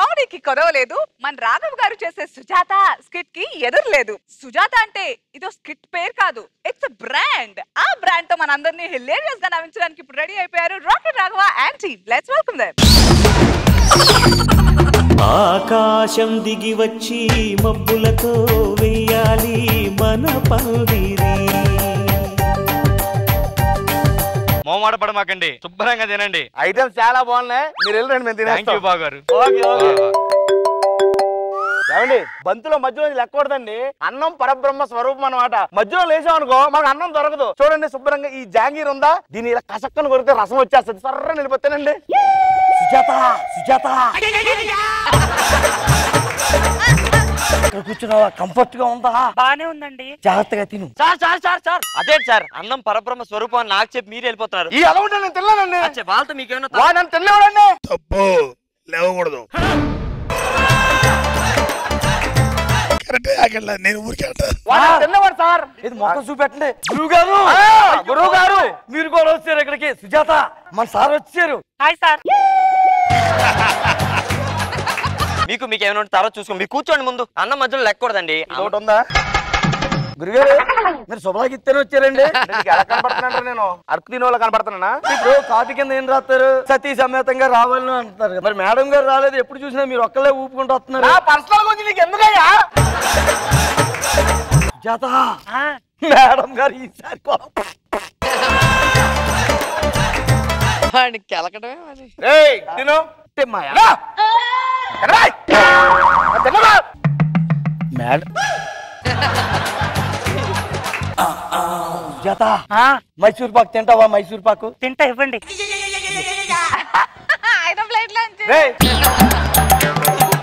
కామెడీకి కొదవలేదు, మన రాఘవ్ గారు చేసే సుజాత స్కిట్ కి ఎదురులేదు. సుజాత అంటే ఇదో స్కిట్ పేరు కాదు, ఇట్స్ అ బ్రాండ్. ఆ బ్రాండ్ తో మన అందరినీ హిలేరియస్ గా నవ్వించడానికి ఇప్పుడు రెడీ అయిపోయారు rocket Raghava and team. Let's welcome them. ఆకాశం దిగి వచ్చి మబ్బులతో వేయాలి మన పందిరి. మోమాట పడమాకండి, శుభ్రంగా తినండి. ఐటమ్స్ చాలా బాగున్నాయి, మీరు వెళ్ళండి, మేము తినేస్తాం. బాగారు ఏమండి, బంతులో మధ్యలో లెక్కకూడదండి. అన్నం పరబ్రహ్మ స్వరూపం అన్నమాట. మధ్యలో లేసామనుకో మనకు అన్నం దొరకదు. చూడండి శుభ్రంగా ఈ జాంగీర్ ఉందా, దీని ఇలా కసక్కను కొరితే రసం వచ్చేస్తుంది. సర్ర నిలిపోతానండి. సుజాత సుజాత కూర్చున్నావా? కంఫర్ట్ గా ఉందా? బానే ఉందండి. జాగ్రత్తగా తిను. సార్ అదే సార్, అన్నం పరబ్రహ్మ స్వరూపం అని నాకు చెప్పి మీరు వెళ్ళిపోతున్నారు. ఈ అలా ఉంటే నేను తిన్నానండి. వాళ్ళతో మీకేమన్నా తిన్నాడండి. తప్పు, లేవకూడదు. నేను ఊరికే తిన్నవాడు సార్. ఇది మొక్క చూపెట్టండి. గురువు గారు మీరు కూడా వచ్చారు ఇక్కడికి. సుజాత మన సార్ వచ్చారు. Hi sir. మీకు ఏమైనా తర్వాత చూసుకో, మీరు కూర్చోండి. ముందు అన్నం మధ్యలో లెక్కకూడదండి. ఒకటి ఉందా గురుగారు? మీరు శుభ్రాకి ఇస్తేనే వచ్చారండి. కనపడుతున్నా నేను అరకు తినే వాళ్ళు కనపడుతున్నా. ఇప్పుడు కాఫీ కింద ఏం రాస్తారు? సతీ సమేతంగా రావాలని అంటారు. మరి మేడం గారు రాలేదు, ఎప్పుడు చూసినా మీరు ఒక్కలే ఊపుకుంటూ వస్తున్నారు. పర్సనల్ గురించి నీకు ఎందుకయ్యా? సుజాత మేడం గారు ఈసారి తిను. మేడం సుజాత మైసూర్ పాకు తింటావా? మైసూర్ పాకు తింటా, ఇవ్వండి.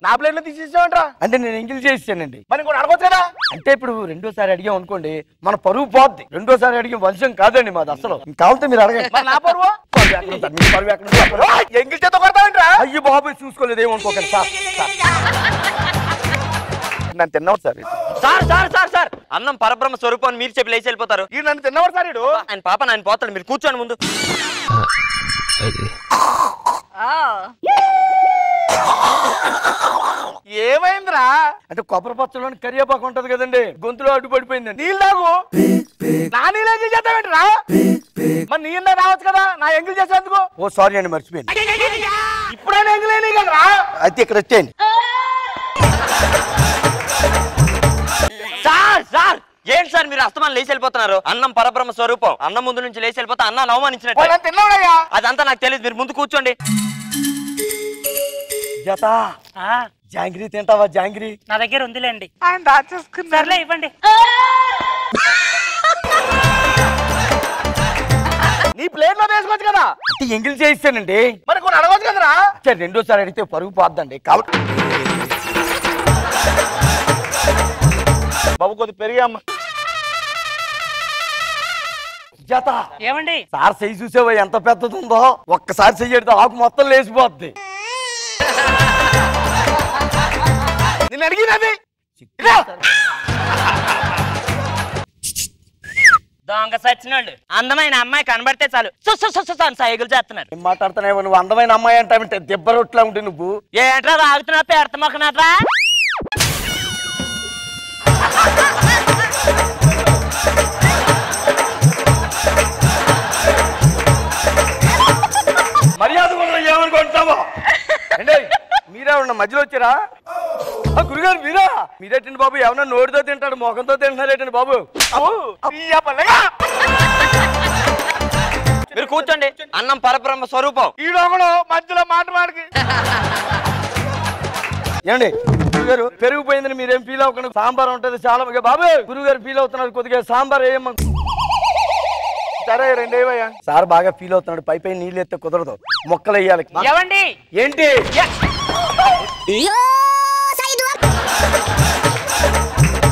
నా ప్లేట్ లో తీసేసామంటరా? అంటే నేను ఎంగిల్ చేసానండి. మరి ఇంకోటి అడగొచ్చు కదా. అంటే ఇప్పుడు రెండోసారి అడిగాం అనుకోండి మన పరువు పోద్ది. రెండోసారి అడిగే వంశం కాదండి మాది అసలు. కావాలంటే మీరు అడగండి. నా పరువు ఎంగిల్ చేత కొడతామంటరా? అయ్యో బాబు చూసుకోలేదు, ఏమనుకోకండి సార్. నన్ను తిన్నవాడు సార్. సార్ అన్నం పరబ్రహ్మ స్వరూపం అని మీరు చెప్పి లేచి వెళ్ళిపోతారు. ఈ నన్ను తిన్నవాడు సార్. ఆయన పాప ఆయన పోతాడు, మీరు కూర్చోండి ముందు. ఏమైందిరా? అంటే కొబ్బరి పచ్చలోని కరివేపాకు ఉంటది కదండి, గొంతులో అడ్డు పడిపోయింది. నీళ్ళు తాగు. నా నీళ్ళు ఎంగిల్ చేస్తావేంటిరా? మరి నీళ్ళ రావచ్చు కదా నా ఎంగిల్ చేసేందుకు. ఓ సారీ అండి, మర్చిపోయింది. ఇప్పుడైనా ఎంగిల్ అయినాయి కదరా. అయితే ఇక్కడ వచ్చేయండి. సార్ ఏంటి సార్ మీరు అస్తమానం లేచి వెళ్ళిపోతున్నారు? అన్నం పరబ్రహ్మ స్వరూపం. అన్నం ముందు నుంచి లేచి వెళ్ళిపోతే అన్నాన్ని అవమానించినట్టు. తిన్నాడయ్యా. అదంతా నాకు తెలియదు, మీరు ముందు కూర్చోండి. జత జాంగ్రీ తింటావా? జాంగ్రీ నా దగ్గర ఉందిలేండి. ఆయన దాచేసుకున్నారులే, ఇవ్వండి. నీ ప్లేట్ లో వేసుకోవచ్చు కదా. అంటే ఎంగిల్ చేయిస్తానండి. మరి కొన్ని అడగవచ్చు కదరా. రెండోసారి అడిగితే పరుగు పోద్దండి. కాబట్టి బాబు కొద్ది పెరిగామ్మా. జత ఏమండి? సార్ చెయ్యి చూసావా ఎంత పెద్దది ఉందో? ఒక్కసారి చెయ్యడితే ఆకు మొత్తం లేచిపోద్ది. నేను అడిగినది దొంగ సచ్చినాళ్ళు. అందమైన అమ్మాయి కనబడితే చాలు సైకిల్ చేస్తున్నారు. ఏం మాట్లాడుతున్నావు నువ్వు? అందమైన అమ్మాయి అంటే దెబ్బ రొట్లా ఉంటే నువ్వు ఏంట్రా తాగుతున్నా? పెడత మొక్కనట్రా. మర్యాద ఏమనుకుంటావా? అంటే మీరే ఉన్న మధ్యలో వచ్చారా? గురుగారు మీరేటండి బాబు? ఏమన్నా నోటితో తింటాడు, మొఖంతో తింటున్నారేటండి బాబు? మీరు కూర్చోండి. అన్నం పరబ్రహ్మ స్వరూపం. ఈ మధ్యలో మాటకి ఏమండి గురుగారు పెరిగిపోయిందని మీరేం ఫీల్ అవ్వకండి. సాంబార్ ఉంటది చాలా బాబు. గురుగారు ఫీల్ అవుతున్నారు, కొద్దిగా సాంబార్ వేయమ్మ. సరే రెండేవయ్యా. సార్ బాగా ఫీల్ అవుతున్నాడు, పై నీళ్ళు ఎత్తే కుదరదు, మొక్కలు వేయాలి. ఏమండి? ఏంటి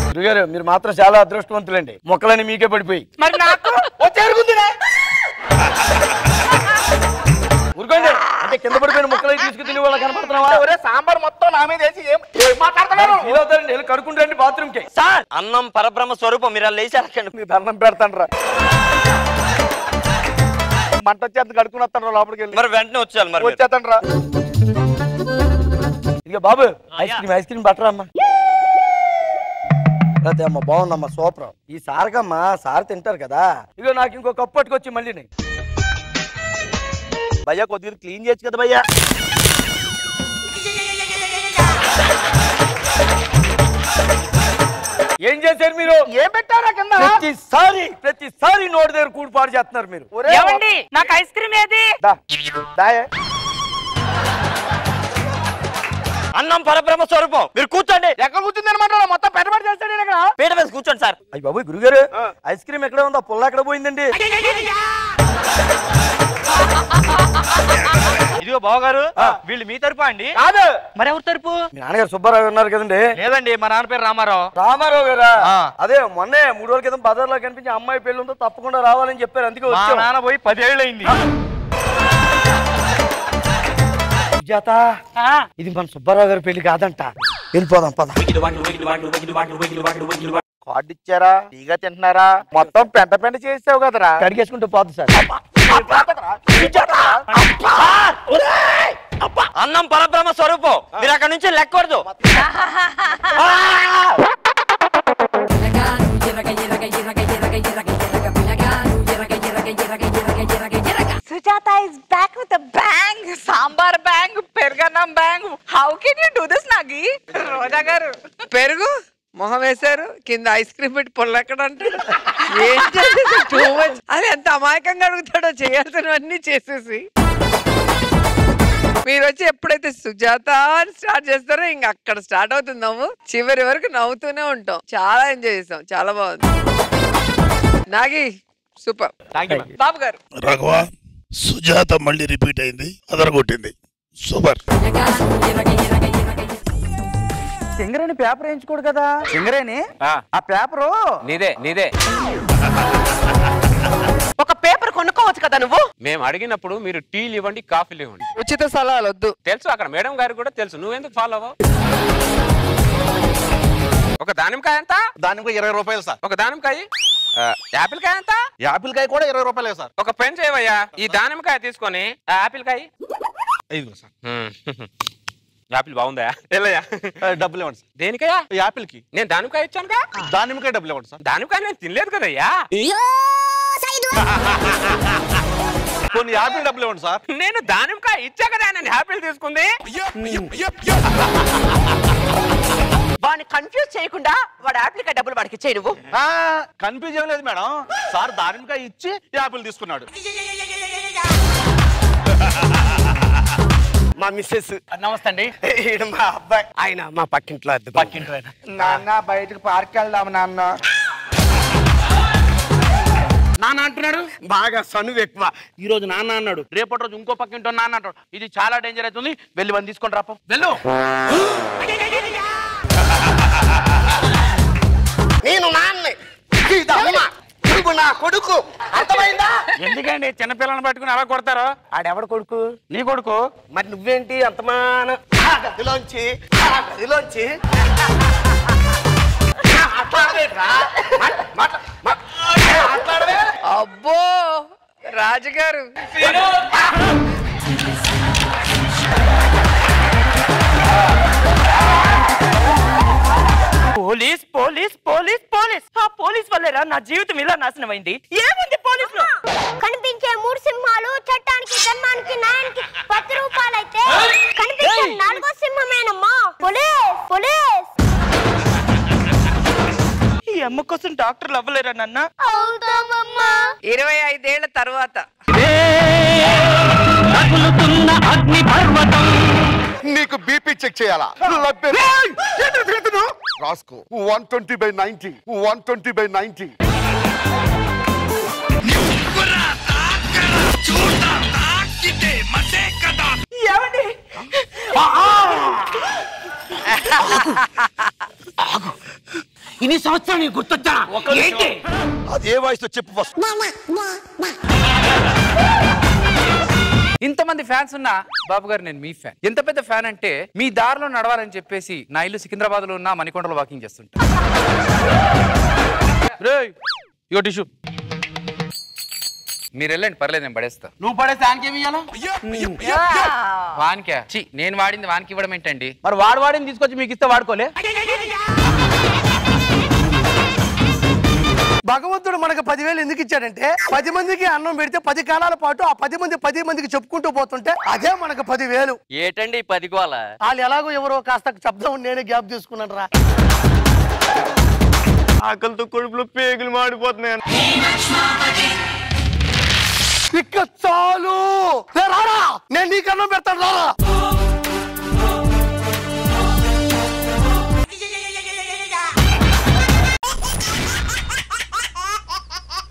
గురుగారు మీరు మాత్రం చాలా అదృష్టవంతులండి. మొక్కలని మీకే పడిపోయి. మరి నాకు ఊరుకోండి. అంటే కింద పడిపోయిన మొక్కలు తీసుకు తిని వాళ్ళ కనపడుతున్నావా? సాంబార్ మొత్తం నా మీద వేసి మాట్లాడుతున్నారండి. కడుకుంటారండి బాత్రూమ్ కి. సార్ అన్నం పరబ్రహ్మ స్వరూపం, మీరు లేచారండి. మీకు దండం పెడతాను రా. మంట వచ్చేంత కడుకుని వస్తాను లోపలికి వెళ్ళి. మరి వెంటనే వచ్చేయాలి. మరి వచ్చేస్తాను రా. ఇక బాబు ఐస్ క్రీమ్ బట్టరా అమ్మా. అదే అమ్మ బాగుందమ్మా సూపర్. ఈ సారకమ్మా సార్ తింటారు కదా. ఇక నాకు ఇంకో కప్పు పట్టుకొచ్చి మళ్ళీ భయ్యా కొద్దిగా క్లీన్ చేయొచ్చు కదా భయ్యా. ఏం చేశారు మీరు? ఏం పెట్టారా కింద? ప్రతిసారి నోటి దగ్గర కూడిపాడు చేస్తున్నారు మీరు. ఏమండి నాకు ఐస్ క్రీమ్ ఏది? అన్నం పరబ్రహ్మ స్వరూపం. మీరు కూర్చోండి. ఎక్కడ కూర్చుంది అనమాట? మొత్తం పెడబడి చేస్తాడు ఇక్కడ. పీట వేసి కూర్చోండి సార్. అయ్యి బాబు గురుగారు ఐస్ క్రీమ్ ఎక్కడ ఉందో పుల్ల ఎక్కడ పోయిందండి? ఇదిగో బావగారు వీళ్ళు మీ తరపు అండి? కాదు. మరి ఎవరి తరపు? మీ నాన్నగారు సుబ్బారావు ఉన్నారు కదండి. లేదండి మా నాన్న పేరు రామారావు. రామారావు గారా? అదే మొన్నే 3 రోజుల క్రితం బజార్లో కనిపించి అమ్మాయి పెళ్లి ఉందో తప్పకుండా రావాలని చెప్పారు. అందుకే మా నాన్న పోయి 10 ఏళ్ళు అయింది. సుజాత ఇది మన సుబ్బారావు గారి పెళ్లి కాదంట. వెళ్ళిపోదాం పద. కార్డు ఇచ్చారా? టీగా తింటున్నారా? మొత్తం పెంట చేసావు కదరా. కడిగేసుకుంటూ పోదు సార్. అన్నం పరబ్రహ్మ స్వరూపం. మీరు అక్కడ నుంచి లెక్కకూడదు. Sujata is back with a bang. Sambar bang, perganam bang. How can you do this, Nagi? Roja garu. పెరుగు మొహం వేశారు, కింద ఐస్ క్రీమ్ పెట్టి పొల్లెక్కడంటే ఏం చేసేసి టూ మచ్. అది ఎంత అమాయకంగా అడుగుతాడో చేయాల్సినవన్నీ చేసేసి మీరు వచ్చి ఎప్పుడైతే సుజాత అని స్టార్ట్ చేస్తారో ఇంక అక్కడ స్టార్ట్ అవుతుంది నవ్వు. చివరి వరకు నవ్వుతూనే ఉంటాం. చాలా ఎంజాయ్ చేస్తాం. చాలా బాగుంది. నాగి సూపర్. బాబు గారు రాఘవ సుజాత మళ్ళీ రిపీట్ అయింది, అదరగొట్టింది. సూపర్. సింగరేణి పేపర్ వేయించుకోడు కదా. సింగరేణి ఆ పేపరు నీదే ఒక పేపర్ కొనుక్కోవచ్చు కదా నువ్వు. మేము అడిగినప్పుడు మీరు టీలు ఇవ్వండి, కాఫీలు ఇవ్వండి. ఉచిత సలహాలు వద్దు. తెలుసు, అక్కడ మేడం గారికి కూడా తెలుసు. నువ్వెందుకు ఫాలో అవ్వవు? ఒక దానిమ్మకాయ ఎంత? దానిమ్మకాయ 20 రూపాయలు సార్. ఒక దానిమ్మకాయ. యాపిల్ కాయ ఎంత? యాపిల్ కాయ కూడా 20 రూపాయలే సార్. ఒక పెన్ చేయవయ్యా. ఈ దానిమ్మకాయ తీసుకొని యాపిల్ కాయ 5 సార్. యాపిల్ బాగుందా? వెళ్ళయ్యా. డబ్బులు ఇవ్వండి సార్. దేనికయ్యా? యాపిల్ కి. నేను దానిమ్మకాయ ఇచ్చానుగా. దానిమ్మకాయ డబ్బులు ఇవ్వండి సార్. దానిమ్మకాయ నేను తినలేదు కదయ్యా. కొన్ని యాపిల్ డబ్బులు ఇవ్వండి సార్. నేను దానిమ్మకాయ ఇచ్చా కదా నేను యాపిల్ తీసుకుంది. వాడిని కన్ఫ్యూజ్ చేయకుండా వాడు యాపిల్ కాయ డబ్బులు వాడికి ఇచ్చే. నువ్వు కన్ఫ్యూజ్ ఏం లేదు మేడం. సార్ దానిమ్మకాయ ఇచ్చి యాపిల్ తీసుకున్నాడు. మా మిస్సెస్. నమస్తే అండి. మా అబ్బాయి. ఆయన మా పక్కింట్లో నాన్న బయటకు పార్క్ వెళ్దాం నాన్న. నాన్న అంటున్నాడు. బాగా సనువు ఎక్కువ. ఈ రోజు నాన్న అన్నాడు, రేపటి రోజు ఇంకో పక్కింటో నాన్న అంటాడు. ఇది చాలా డేంజర్ అవుతుంది. వెళ్ళి బండి తీసుకొని రాపో. వెళ్ళు. నేను నాన్నే, నువ్వు నా కొడుకు. అర్థమైందా? ఎందుకండి చిన్నపిల్లలను పట్టుకుని అలా కొడతారు? ఆడెవడు కొడుకు? నీ కొడుకు. మరి నువ్వేంటి అంతమాన గదిలోంచి అబ్బో రాజుగారు. Police police police police. ఆ పోలీస్ వల్లేరా నా జీవితం ఇలా నాశనం అయింది. ఏముంది పోలీసులో? కనిపించే 3 సింహాలు చట్టానికి ధర్మానికి న్యాయానికి 10 రూపాయలైతే కనిపించే 4వ సింహమేనమ్మా పోలీస్. పోలీస్ ఈ అమ్మ కోసం డాక్టర్లు అవ్వలేరా నాన్న? అవుతామమ్మా. 25 ఏళ్ల తర్వాత నీకు బీపీ చెక్ చేయాలా? రాసుకో 120/90. 120/90. ఏమండి? ఇన్ని సంవత్సరాలు నీకు గుర్తొచ్చా? ఏంటి అదే వాయిస్ తో చెప్పు ఫస్ట్. ఇంతమంది ఫ్యాన్స్ ఉన్నా బాబు గారు నేను మీ ఫ్యాన్. ఎంత పెద్ద ఫ్యాన్ అంటే మీ దారిలో నడవాలని చెప్పేసి నా ఇల్లు సికింద్రాబాద్ లో ఉన్న మణికొండలో వాకింగ్ చేస్తుంటా. ఇగో టిష్యూ. మీరు వెళ్ళండి, పర్లేదు, నేను పడేస్తా. నువ్వు పడేస్తే ఆయనకేమి ఇయ్యాలా? వానికా? చి, నేను వాడింది వానికి ఇవ్వడం ఏంటండి? మరి వాడిని తీసుకొచ్చి మీకు ఇస్తే వాడుకోలే. భగవంతుడు మనకు 10,000 ఎందుకు ఇచ్చాడంటే 10 మందికి అన్నం పెడితే 10 కాలాల పాటు ఆ 10 మందికి చెప్పుకుంటూ పోతుంటే అదే మనకు 10,000. ఏటండి 10 కోల? వాళ్ళు ఎలాగో ఎవరో కాస్త శబ్దం నేనే గ్యాప్ తీసుకున్నాను రా. ఆకలితో కడుపులో పేగులు మాడిపోతున్నాయి. ఇక చాలు, రారా నేను నీకు అన్నం పెడతాను, రారా.